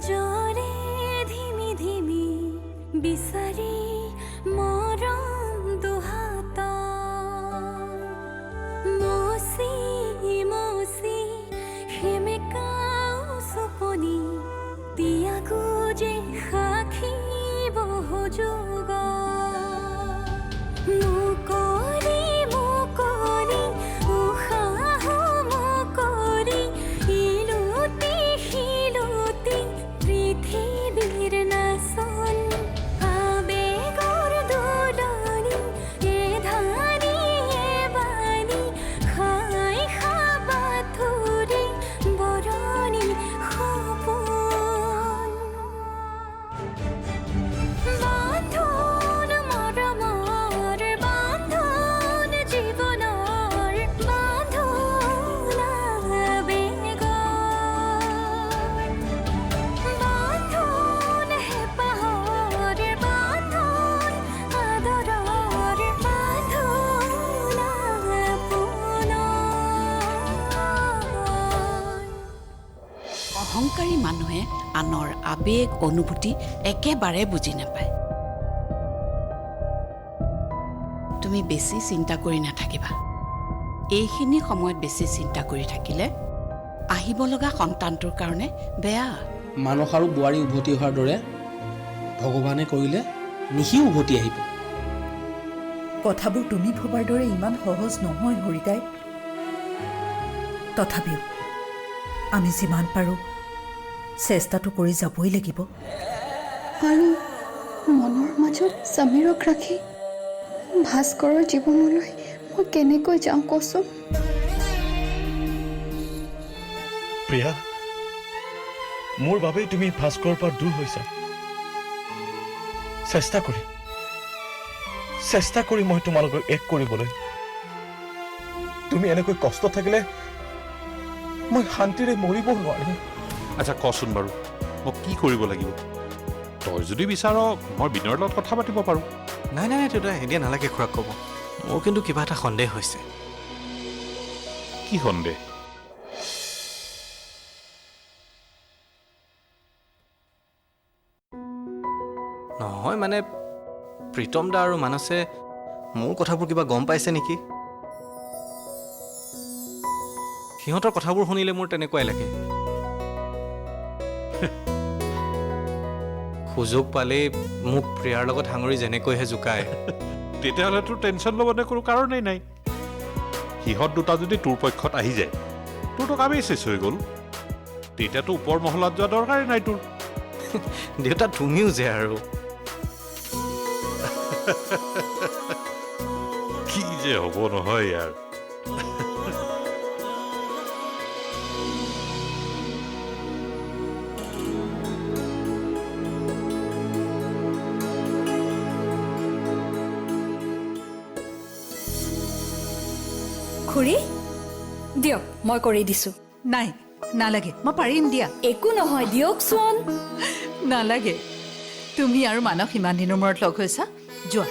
জৰে ধিমি ধিমি বিচাৰি মৰম দুহাত মচি মচি সেমেকাও চপনি তিয়াগো যে সাক্ষী বহুযোগ মুকলি মুকলি উশাহ মুকলি ইলুতি শিলুতি পৃথিৱীৰ নাচন আবেগৰ দোলনি এ ধানি এ বাণী খাই খাবাথুৰি বৰণি সপোন বান্ধোন মৰমৰ বান্ধোন জীৱনৰ বান্ধোন আবেগৰ বান্ধোন হেঁপাহৰ বান্ধোন আদৰৰ বান্ধোন আপোনৰ অহংকাৰী মানুহে আনৰ আবেগ অনুভূতি একেবাৰে বুজি নাপায় তুমি বেছি চিন্তা কৰি নাথাকিবা এইখিনি সময়ত বেছি চিন্তা কৰি থাকিলে আহিব লগা সন্তানটোৰ কাৰণে বেয়া মানস আৰু বোৱাৰী উভতি অহাৰ দৰে ভগৱানে কৰিলে নিশিও উভতি আহিব কথাবোৰ তুমি ভবাৰ দৰে ইমান সহজ নহয় হৰিকাই তথাপিও আমি যিমান পাৰোঁ চেষ্টাটো কৰি যাবই লাগিব আৰু মনৰ মাজত সমীৰক ৰাখি ভাস্কৰৰ জীৱনলৈ মই কেনেকৈ যাওঁ কচোন প্ৰিয়া মোৰ বাবেই তুমি ভাস্কৰৰ পৰা দূৰ হৈছা চেষ্টা কৰি মই তোমালোকক এক কৰিবলৈ তুমি এনেকৈ কষ্ট থাকিলে মই শান্তিৰে মৰিব নোৱাৰিম আচ্ছা কচোন বাৰু মই কি কৰিব লাগিব তই যদি বিচাৰ মই বিনয়ৰ লগত কথা পাতিব পাৰোঁ নাই নাই নাই দেউতা এতিয়া নালাগে খুৰাক ক'ব মোৰ কিন্তু কিবা এটা সন্দেহ হৈছে কি সন্দেহ নহয় মানে প্ৰীতম দা আৰু মানসে মোৰ কথাবোৰ কিবা গম পাইছে নেকি সিহঁতৰ কথাবোৰ শুনিলে মোৰ তেনেকুৱাই লাগে সুযোগ পালেই মোক প্ৰিয়াৰ লগত সাঙুৰি যেনেকৈহে জোকায় তেতিয়াহ'লে তোৰ টেনশ্যন ল'বলৈ কোনো কাৰণেই নাই সিহঁত দুটা যদি তোৰ পক্ষত আহি যায় তোৰতো কামেই চেচ হৈ গ'ল তেতিয়াতো ওপৰ মহলাত যোৱা দৰকাৰেই নাই তোৰ দেউতা তুমিও যে আৰু কি যে হ'ব নহয় ইয়াৰ খুৰী দিয়ক মই কৰি দিছোঁ নাই নালাগে মই পাৰিম দিয়া একো নহয় দিয়কচোন নালাগে তুমি আৰু মানস ইমান দিনৰ মূৰত লগ হৈছা যোৱা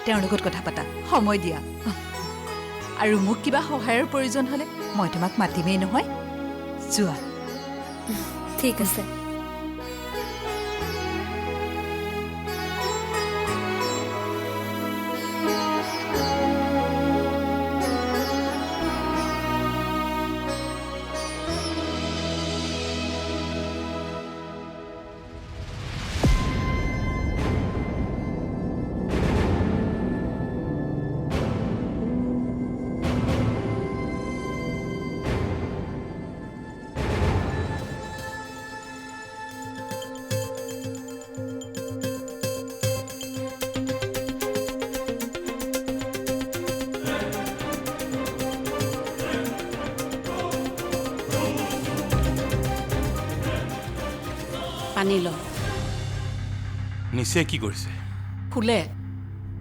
তেওঁৰ লগত কথা পাতা সময় দিয়া আৰু মোক কিবা সহায়ৰ প্ৰয়োজন হ'লে মই তোমাক মাতিমেই নহয় যোৱা ঠিক আছে পানী ল নিশ্চয় কি কৰিছে শুলে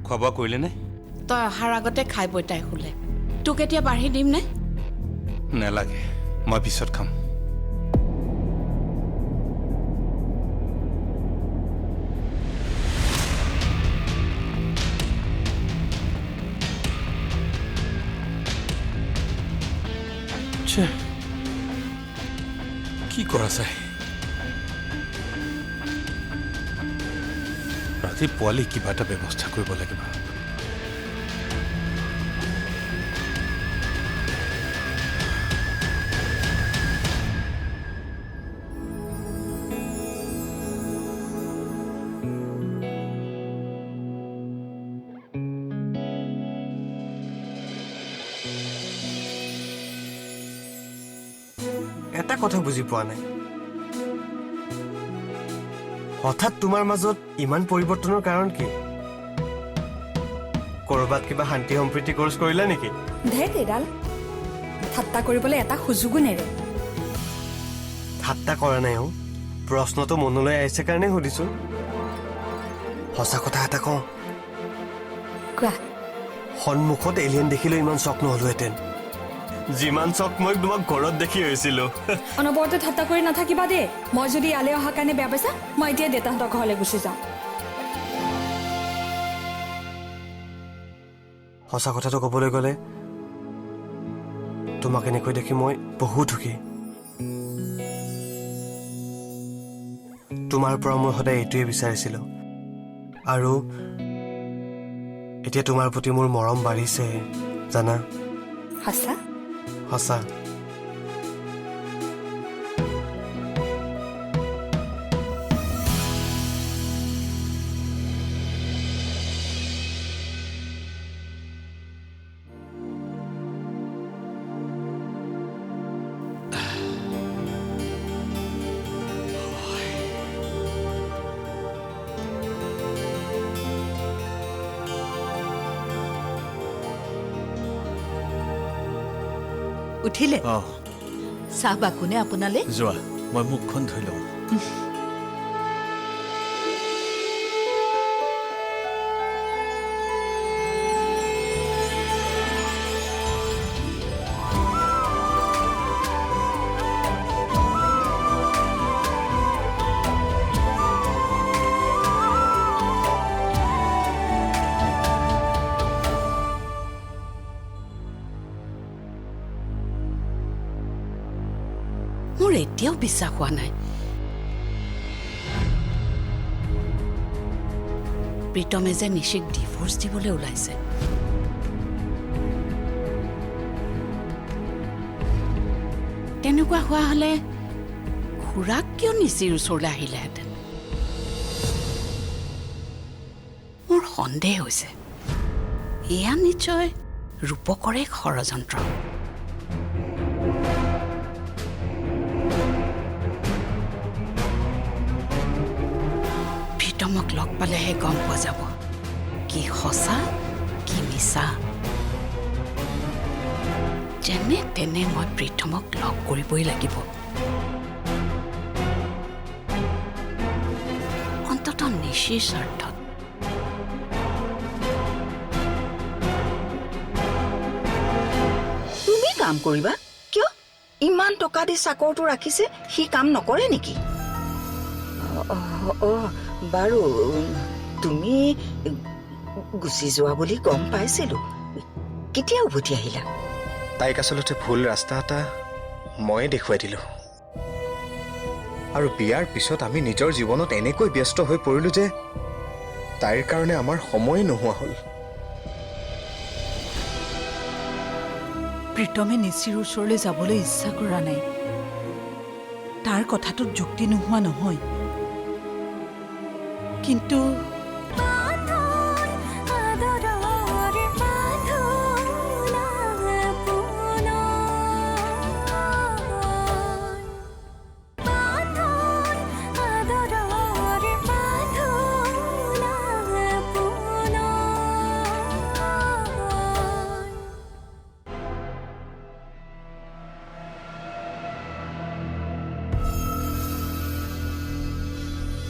খোৱা বোৱা কৰিলে নে তই অহাৰ আগতে খাই বৈ তাই শুলে তোক এতিয়া বাঢ়ি দিম নে নালাগে মই পিছত খাম কি কৰা যায় ৰাতি পোৱালি কিবা এটা ব্যৱস্থা কৰিব লাগিব। এটা কথা বুজি পোৱা নাই, হঠাৎ তোমাৰ মাজত ইমান পৰিৱৰ্তনৰ কাৰণ কি? কৰবাত কিবা শান্তি সম্প্ৰীতি কোৰ্চ কৰিলা নেকি? ধেত এডাল ঠাট্টা কৰিবলৈ এটা সুযোগো নেৰে। ঠাট্টা কৰা নাই, প্ৰশ্নটো মনলৈ আহিছে কাৰণে সুধিছো। সঁচা কথা এটা কওঁ, কোৱা। সন্মুখত এলিয়েন দেখিলে ইমান চক নহলোহেঁতেন যিমান চক মই তোমাক ঘৰত দেখি হৈছিলো। অনবৰতে ঠাট্টা কৰি নাথাকিবা দেই। মই যদি ইয়ালৈ অহাৰ কাৰণে বেয়া পাইছা, মই এতিয়া দেউতাহঁতৰ ঘৰলৈ গুচি যাওঁ। সঁচা কথাটো ক'বলৈ গ'লে তোমাক এনেকৈ দেখি মই বহুত সুখী। তোমাৰ পৰা মই সদায় এইটোৱে বিচাৰিছিলো, আৰু এতিয়া তোমাৰ প্ৰতি মোৰ মৰম বাঢ়িছে জানা। সঁচা? সঁচা। উঠিলে? অঁ, চাহ বা কোনে আপোনালৈ? যোৱা, মই মুখখন ধুই লওঁ। মোৰ এতিয়াও বিশ্বাস হোৱা নাই প্ৰীতমে যে নিশিক ডিভোৰ্চ দিবলৈ ওলাইছে। তেনেকুৱা হোৱা হলে খুৰাক কিয় নিচিৰ ওচৰলৈ আহিলেহেঁতেন? মোৰ সন্দেহ হৈছে এয়া নিশ্চয় ৰূপকৰে ষড়যন্ত্ৰ। প্ৰীতমক লগ পালেহে গম পোৱা যাব কি সঁচা কি মিছা। যেনে তেনে মই প্ৰীতমক লগ কৰিবই লাগিব। অন্তত নিশিৰ স্বাৰ্থত। তুমি কাম কৰিবা কিয়? ইমান টকা দি চাকৰটো ৰাখিছে, সি কাম নকৰে নেকি? বাৰু তুমি গুচি যোৱা বুলি গম পাইছিলো। কেতিয়া উভতি আহিলা? তাইক আচলতে ভুল ৰাস্তা এটা ময়ে দেখুৱাই দিলো, আৰু বিয়াৰ পিছত আমি নিজৰ জীৱনত এনেকৈ ব্যস্ত হৈ পৰিলো যে তাইৰ কাৰণে আমাৰ সময় নোহোৱা হ'ল। প্ৰীতমে নিচিৰ ওচৰলৈ যাবলৈ ইচ্ছা কৰা নাই। তাৰ কথাটোত যুক্তি নোহোৱা নহয়, কিন্তু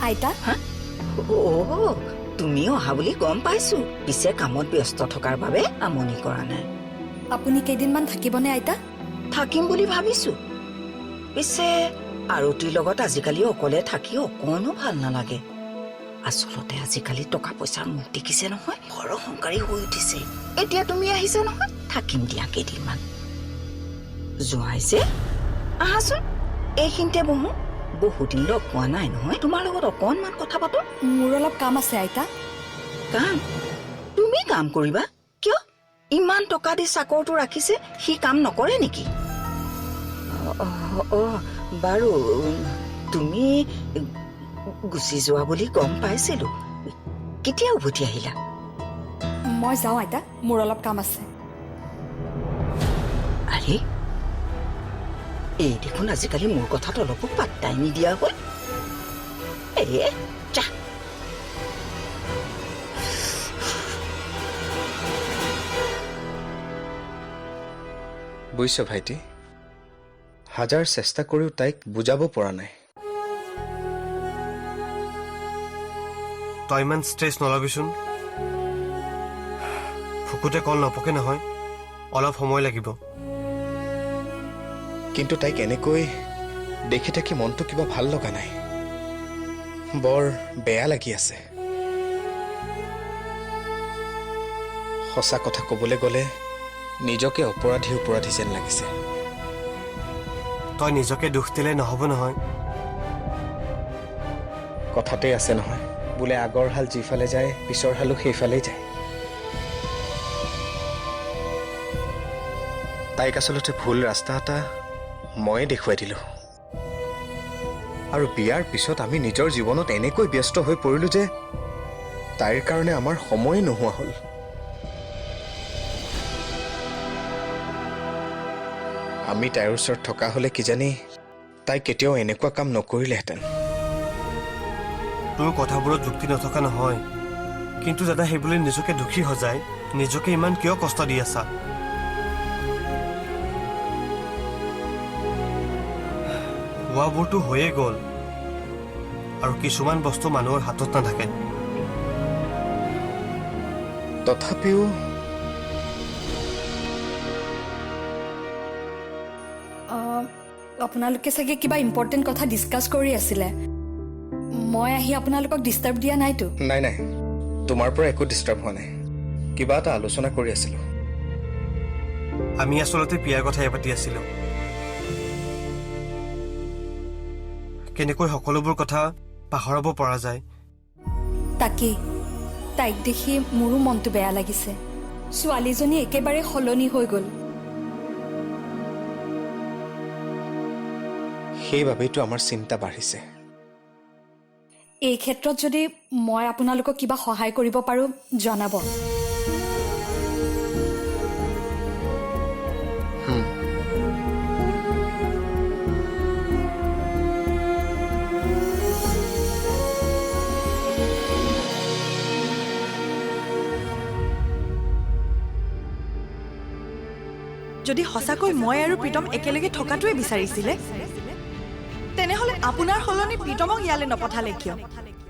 আইতা, তুমি অহা বুলি গম পাইছো, পিছে কামত ব্যস্ত থকাৰ বাবে আমনি কৰা নাই। আপুনি কেইদিনমান থাকিবনে আইতা? থাকিম বুলি ভাবিছো। পিছে আৰতিৰ লগত আজিকালি অকলে থাকি অকণো ভাল নালাগে। আচলতে আজিকালি টকা পইচাৰ মুখ দেখিছে নহয়, বৰ অহংকাৰী হৈ উঠিছে। এতিয়া তুমি আহিছা নহয়, থাকিম দিয়া কেইদিনমান। যোৱাই যে আহাচোন, এইখিনিতে বহো। বহুদিন লগ পোৱা নাই নহয়, তোমাৰ লগত অকণমান কথা পাতো। মোৰ অলপ কাম আছে আইতা। কাম? তুমি কাম কৰিবা? কিয়? ইমান টকা দি চাকৰটো ৰাখিছে, সি কাম নকৰে নেকি? বাৰু তুমি গুচি যোৱা বুলি গম পাইছিলো। কেতিয়া উভতি আহিলা? মই যাওঁ আইতা, মোৰ অলপ কাম আছে। আৰে এই দেখোন আজিকালি মোৰ কথাত অলপো পাত্তাই নিদিয়া হ'ল। যা। বুজিছ ভাইটি, হাজাৰ চেষ্টা কৰিও তাইক বুজাব পৰা নাই। তই ইমান ষ্ট্ৰেছ নলবিচোন। ফুকুতে কল নপকে নহয়, অলপ সময় লাগিব। কিন্তু তাইক এনেকৈ দেখি থাকি মনটো কিবা ভাল লগা নাই, বৰ বেয়া লাগি আছে। সঁচা কথা ক'বলৈ গ'লে নিজকে অপৰাধী যেন লাগিছে। তই নিজকে দুখ দিলে নহ'ব নহয়। কথাতে আছে নহয়, বোলে আগৰ হাল যিফালে যায় পিছৰ হালো সেইফালেই যায়। তাইক আচলতে ভুল ৰাস্তা এটা ময়ে দেখুৱাই দিলোঁ। আৰু বিয়াৰ পিছত আমি নিজৰ জীৱনত এনেকৈ ব্যস্ত হৈ পৰিলোঁ যে তাইৰ কাৰণে আমাৰ সময়ে নোহোৱা হ'ল। আমি তাইৰ ওচৰত থকা হ'লে কিজানি তাই কেতিয়াও এনেকুৱা কাম নকৰিলেহেঁতেন। তোৰ কথাবোৰত যুক্তি নথকা নহয়, কিন্তু দাদা সেইবুলি নিজকে দুখী সজাই নিজকে ইমান কিয় কষ্ট দি আছা? হোৱাবোৰতো হৈয়ে গ'ল, আৰু কিছুমান বস্তু মানুহৰ হাতত নাথাকে। তথাপিও আপোনালোকে চাগে কিবা ইম্পৰ্টেণ্ট কথা ডিছকাছ কৰি আছিলে। মই আহি আপোনালোকক ডিষ্টাৰ্ব দিয়া নাইতো? নাই, তোমাৰ পৰা একো ডিষ্টাৰ্ব হোৱা নাই। কিবা এটা আলোচনা কৰি আছিলোঁ। আমি আচলতে বিয়াৰ কথাই পাতি আছিলোঁ। কেনেকৈ সকলোবোৰ কথা পাহৰাব পৰা যায়। তাকেই, তাইক দেখি মোৰো মনটো বেয়া লাগিছে। ছোৱালীজনী একেবাৰে সলনি হৈ গ'ল। সেইবাবেইতো আমাৰ চিন্তা বাঢ়িছে। এই ক্ষেত্ৰত যদি মই আপোনালোকক কিবা সহায় কৰিব পাৰোঁ জনাব। যদি সঁচাকৈ মই আৰু প্ৰীতম একেলগে থকাটোৱে বিচাৰিছিলে, তেনেহ'লে আপোনাৰ সলনি প্ৰীতমক ইয়ালৈ নপঠালে কিয়?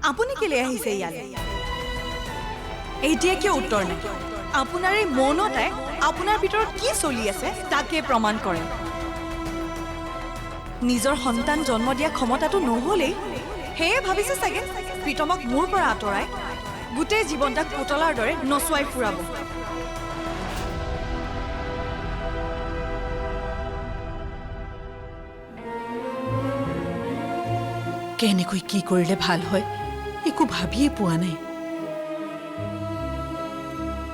আপুনি কেলৈ আহিছে ইয়ালৈ? এতিয়া কিয় উত্তৰ নাই? আপোনাৰ এই মৌনতাই আপোনাৰ ভিতৰত কি চলি আছে তাকে প্ৰমাণ কৰে। নিজৰ সন্তান জন্ম দিয়া ক্ষমতাটো নহ'লেই, সেয়ে ভাবিছে চাগে প্ৰীতমক মোৰ পৰা আঁতৰাই গোটেই জীৱনটাক পুতলাৰ দৰে নচুৱাই ফুৰাব। কেনেকৈ কি কৰিলে ভাল হয় একো ভাবিয়ে পোৱা নাই।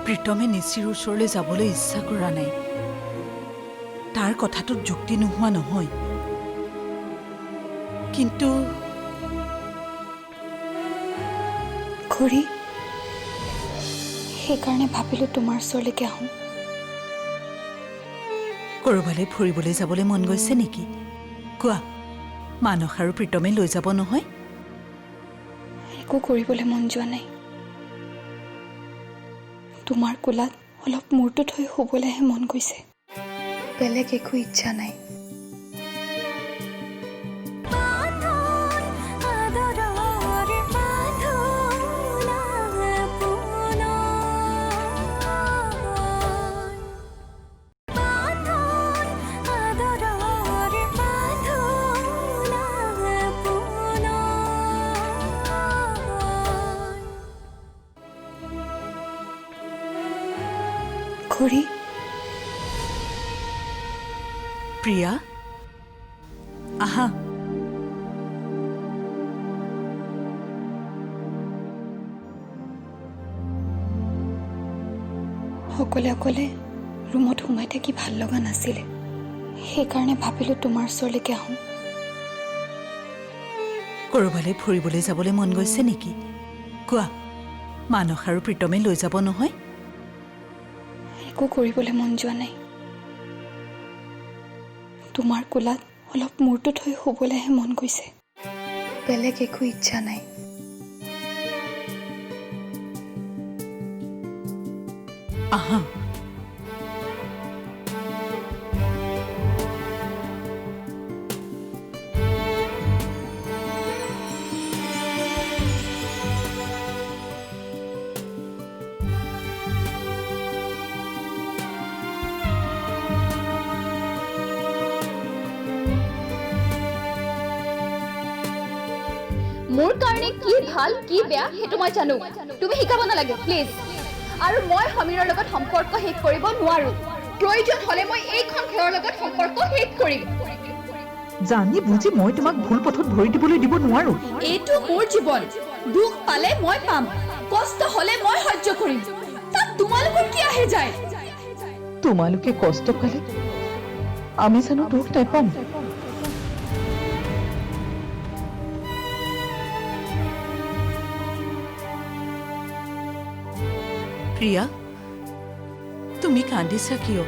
প্ৰীতমে নিচিৰ ওচৰলৈ যাবলৈ ইচ্ছা কৰা নাই। তাৰ কথাটোত যুক্তি নোহোৱা নহয়, কিন্তু খুৰী, সেইকাৰণে ভাবিলোঁ তোমাৰ ওচৰলৈকে আহোঁ। ক'ৰবালৈ ফুৰিবলৈ যাবলৈ মন গৈছে নেকি? কোৱা, মানস আৰু প্ৰীতমে লৈ যাব নহয়? একো কৰিবলৈ মন যোৱা নাই। তোমাৰ কোলাত অলপ মূৰটো থৈ শুবলৈহে মন গৈছে। বেলেগ একো ইচ্ছা নাই। খুৰী, প্ৰিয়া, আহা। অকলে অকলে ৰুমত সোমাই থাকি ভাল লগা নাছিলে, সেইকাৰণে ভাবিলোঁ তোমাৰ ওচৰলৈকে আহোঁ। ক'ৰবালৈ ফুৰিবলৈ যাবলৈ মন গৈছে নেকি? কোৱা, মানস আৰু প্ৰীতমে লৈ যাব নহয়? একো কৰিবলৈ মন যোৱা নাই। তোমাৰ কোলাত অলপ মূৰটো থৈ শুবলৈহে মন গৈছে, বেলেগ একো ইচ্ছা নাই। আহা। মোৰ কাৰণে কি ভাল কি বেয়া সেইটো মই জানো, তুমি শিকাব নালাগে প্লিজ। আৰু মই সমীৰৰ লগত সম্পৰ্ক শেষ কৰিব নোৱাৰো, প্ৰয়োজন হলে মই এইখন ঘৰৰ লগত সম্পৰ্ক শেষ কৰিম। জানি বুজি মই তোমাক ভুল পথত ভৰি দিবলৈ দিব নোৱাৰো। এইটো মোৰ জীৱন, দুখ পালে মই পাম, কষ্ট হলে মই সহ্য কৰিম, তাত তোমালোকৰ কি আহে যায়? তোমালোকে কষ্ট পালে আমি জানো দুখ নাপাম? প্ৰিয়া, তুমি কান্দিছা কিয়?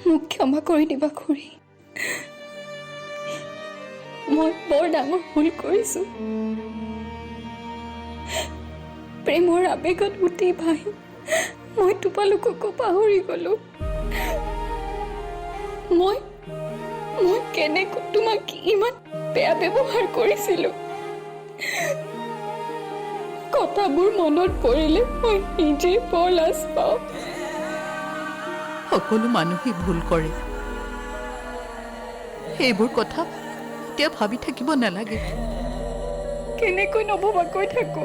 মোক ক্ষমা কৰি দিবা খুৰী, মই বৰ ডাঙৰ ভুল কৰিছোঁ। প্ৰেমৰ আবেগত উঠি ভাহি মই তোমালোককো পাহৰি গ'লো। মই কেনেকৈ তোমাক ইমান বেয়া ব্যৱহাৰ কৰিছিলোঁ, কথাবোৰ মনত পৰিলে মই নিজেই বৰ লাজ পাওঁ। সকলো মানুহেই ভুল কৰে, সেইবোৰ কথা এতিয়া ভাবি থাকিব নালাগে। কেনেকৈ নভবাকৈ থাকো?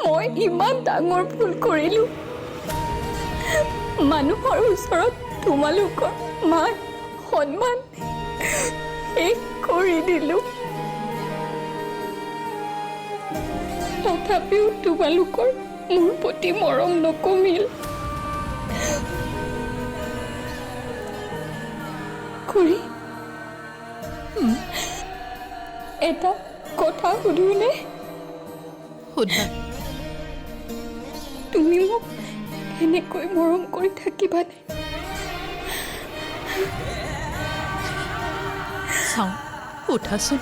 মই ইমান ডাঙৰ ভুল কৰিলোঁ, মানুহৰ ওচৰত তোমালোকৰ মান সন্মান শেষ কৰি দিলোঁ। তথাপিও তোমালোকৰ মোৰ প্ৰতি মৰম নকমিল। খুৰী, এটা কথা সুধোনে? সোধা। তুমি মোক এনেকৈ মৰম কৰি থাকিবানে? চাওঁ, উঠাচোন,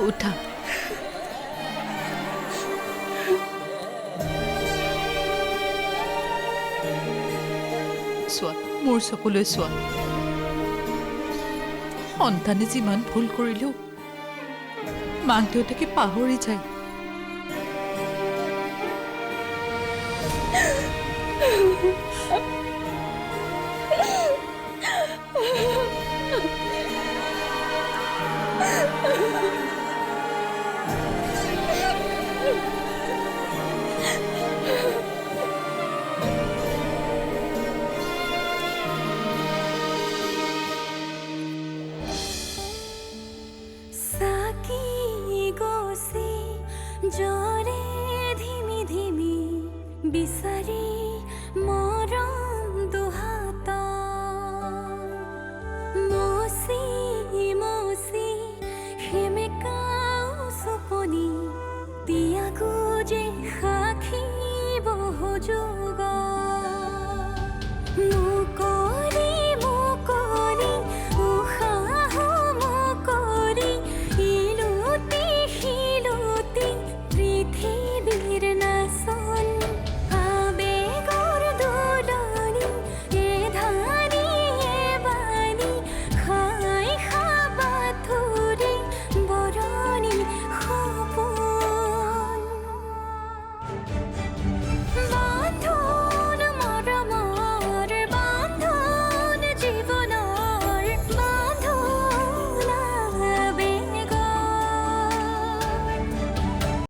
উঠা। চোৱা, মোৰ চকুলৈ চোৱা। সন্তানে যিমান ভুল কৰিলেও মাক দেউতাকে পাহৰি যায়। জৰে ধিমি ধিমি বিচাৰি